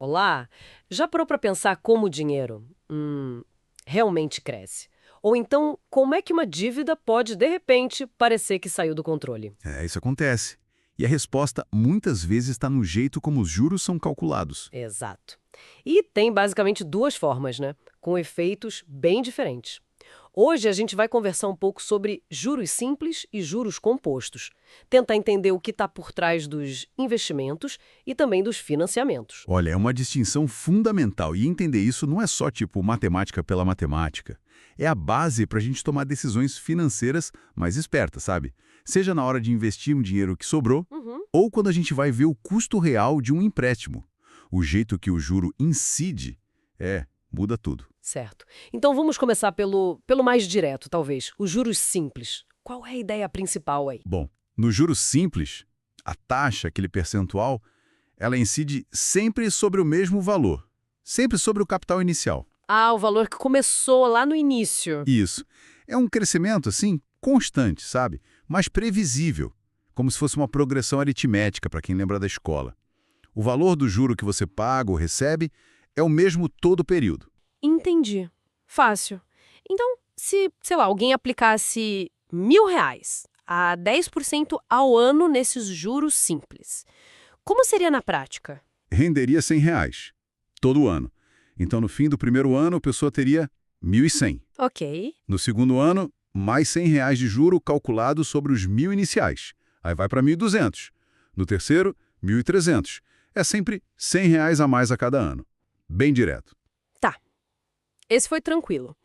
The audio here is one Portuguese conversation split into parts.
Olá, já parou para pensar como o dinheiro realmente cresce? Ou então, como é que uma dívida pode, de repente, parecer que saiu do controle? Isso acontece. E a resposta muitas vezes está no jeito como os juros são calculados. Exato. E tem basicamente duas formas, né? Com efeitos bem diferentes. Hoje a gente vai conversar um pouco sobre juros simples e juros compostos. Tentar entender o que está por trás dos investimentos e também dos financiamentos. Olha, é uma distinção fundamental e entender isso não é só tipo matemática pela matemática. É a base para a gente tomar decisões financeiras mais espertas, sabe? Seja na hora de investir um dinheiro que sobrou Uhum. ou quando a gente vai ver o custo real de um empréstimo. O jeito que o juro incide, muda tudo. Certo. Então vamos começar pelo mais direto, talvez. Os juros simples. Qual é a ideia principal aí? Bom, no juros simples, a taxa, aquele percentual, ela incide sempre sobre o mesmo valor, sempre sobre o capital inicial. Ah, o valor que começou lá no início. Isso. É um crescimento, assim, constante, sabe? Mas previsível, como se fosse uma progressão aritmética para quem lembra da escola. O valor do juro que você paga ou recebe é o mesmo todo o período. Entendi. Fácil. Então, se, sei lá, alguém aplicasse R$ 1.000 a 10% ao ano nesses juros simples, como seria na prática? Renderia R$ 100 todo ano. Então, no fim do primeiro ano, a pessoa teria 1.100. Ok. No segundo ano, mais R$ 100 de juro calculado sobre os 1.000 iniciais. Aí vai para 1.200. No terceiro, 1.300. É sempre R$ 100 a mais a cada ano. Bem direto. Tá. Esse foi tranquilo.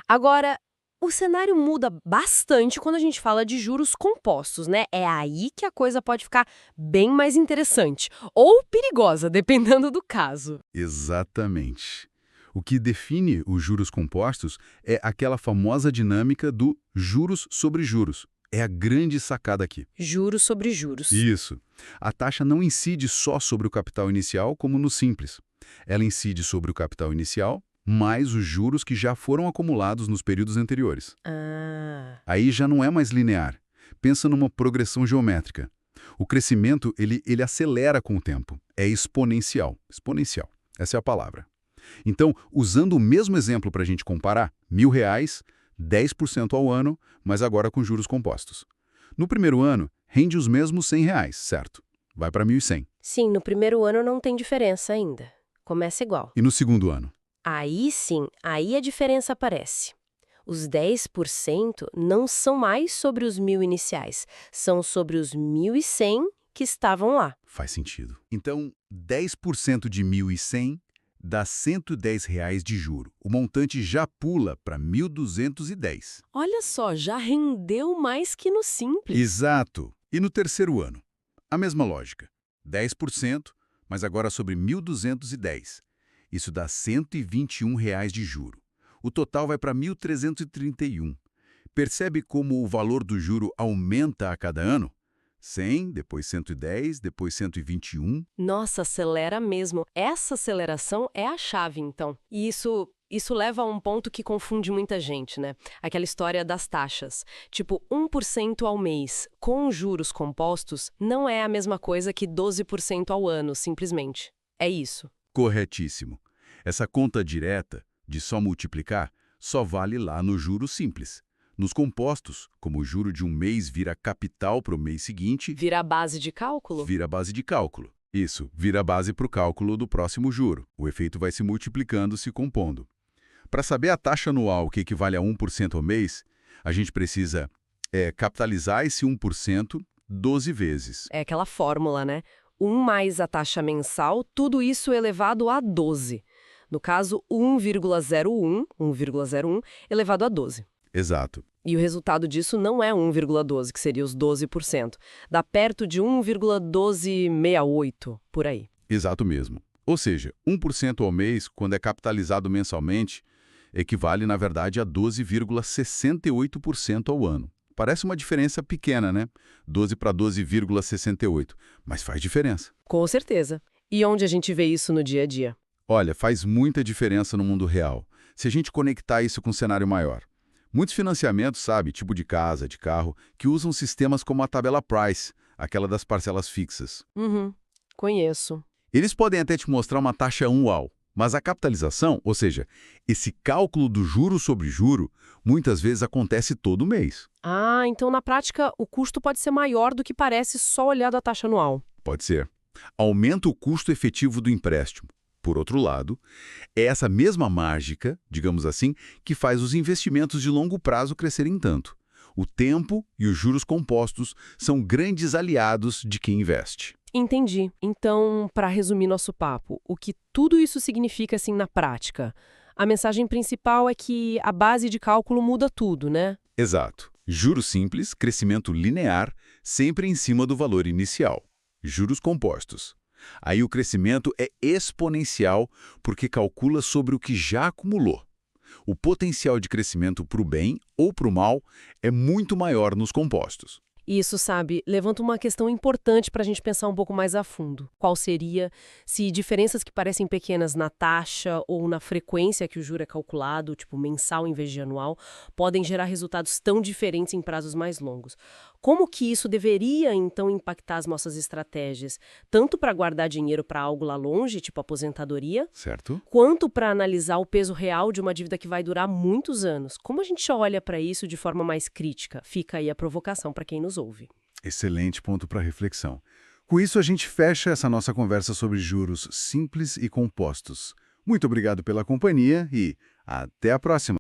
Agora, o cenário muda bastante quando a gente fala de juros compostos, né? É aí que a coisa pode ficar bem mais interessante. Ou perigosa, dependendo do caso. Exatamente. O que define os juros compostos é aquela famosa dinâmica do juros sobre juros. É a grande sacada aqui. Juros sobre juros. Isso. A taxa não incide só sobre o capital inicial, como no simples. Ela incide sobre o capital inicial, mais os juros que já foram acumulados nos períodos anteriores. Ah. Aí já não é mais linear. Pensa numa progressão geométrica. O crescimento, ele acelera com o tempo. É exponencial. Exponencial. Essa é a palavra. Então, usando o mesmo exemplo para a gente comparar, R$ 1.000, 10% ao ano, mas agora com juros compostos. No primeiro ano, rende os mesmos R$ 100, certo? Vai para 1.100. Sim, no primeiro ano não tem diferença ainda. Começa igual. E no segundo ano? Aí sim, aí a diferença aparece. Os 10% não são mais sobre os 1.000 iniciais, são sobre os 1.100 que estavam lá. Faz sentido. Então, 10% de 1.100 dá R$ 110 de juro. O montante já pula para 1.210. Olha só, já rendeu mais que no simples. Exato. E no terceiro ano? A mesma lógica. 10%, mas agora sobre 1.210. Isso dá R$ 121 de juro. O total vai para 1.331. Percebe como o valor do juro aumenta a cada ano? 100, depois 110, depois 121. Nossa, acelera mesmo. Essa aceleração é a chave, então. E isso leva a um ponto que confunde muita gente, né? Aquela história das taxas. Tipo, 1% ao mês com juros compostos não é a mesma coisa que 12% ao ano, simplesmente. É isso. Corretíssimo. Essa conta direta, de só multiplicar, só vale lá no juro simples. Nos compostos, como o juro de um mês vira capital para o mês seguinte, Vira a base de cálculo? vira base de cálculo. Isso, vira base para o cálculo do próximo juro. O efeito vai se multiplicando, se compondo. Para saber a taxa anual que equivale a 1% ao mês, a gente precisa capitalizar esse 1% 12 vezes. É aquela fórmula, né? 1 mais a taxa mensal, tudo isso elevado a 12. No caso, 1,01 elevado a 12. Exato. E o resultado disso não é 1,12, que seria os 12%. Dá perto de 1,1268, por aí. Exato mesmo. Ou seja, 1% ao mês, quando é capitalizado mensalmente, equivale, na verdade, a 12,68% ao ano. Parece uma diferença pequena, né? 12 para 12,68, mas faz diferença. Com certeza. E onde a gente vê isso no dia a dia? Olha, faz muita diferença no mundo real, se a gente conectar isso com um cenário maior. Muitos financiamentos, sabe, tipo de casa, de carro, que usam sistemas como a tabela Price, aquela das parcelas fixas. Uhum, conheço. Eles podem até te mostrar uma taxa anual, mas a capitalização, ou seja, esse cálculo do juro sobre juro, muitas vezes acontece todo mês. Ah, então na prática o custo pode ser maior do que parece só olhando a taxa anual. Pode ser. Aumenta o custo efetivo do empréstimo. Por outro lado, é essa mesma mágica, digamos assim, que faz os investimentos de longo prazo crescerem tanto. O tempo e os juros compostos são grandes aliados de quem investe. Entendi. Então, para resumir nosso papo, o que tudo isso significa assim na prática? A mensagem principal é que a base de cálculo muda tudo, né? Exato. Juros simples, crescimento linear, sempre em cima do valor inicial. Juros compostos. Aí o crescimento é exponencial porque calcula sobre o que já acumulou. O potencial de crescimento para o bem ou para o mal é muito maior nos compostos. Isso, sabe, levanta uma questão importante para a gente pensar um pouco mais a fundo. Qual seria se diferenças que parecem pequenas na taxa ou na frequência que o juro é calculado, tipo mensal em vez de anual, podem gerar resultados tão diferentes em prazos mais longos? Como que isso deveria, então, impactar as nossas estratégias? Tanto para guardar dinheiro para algo lá longe, tipo aposentadoria, Certo? quanto para analisar o peso real de uma dívida que vai durar muitos anos. Como a gente olha para isso de forma mais crítica? Fica aí a provocação para quem nos ouve. Excelente ponto para reflexão. Com isso, a gente fecha essa nossa conversa sobre juros simples e compostos. Muito obrigado pela companhia e até a próxima!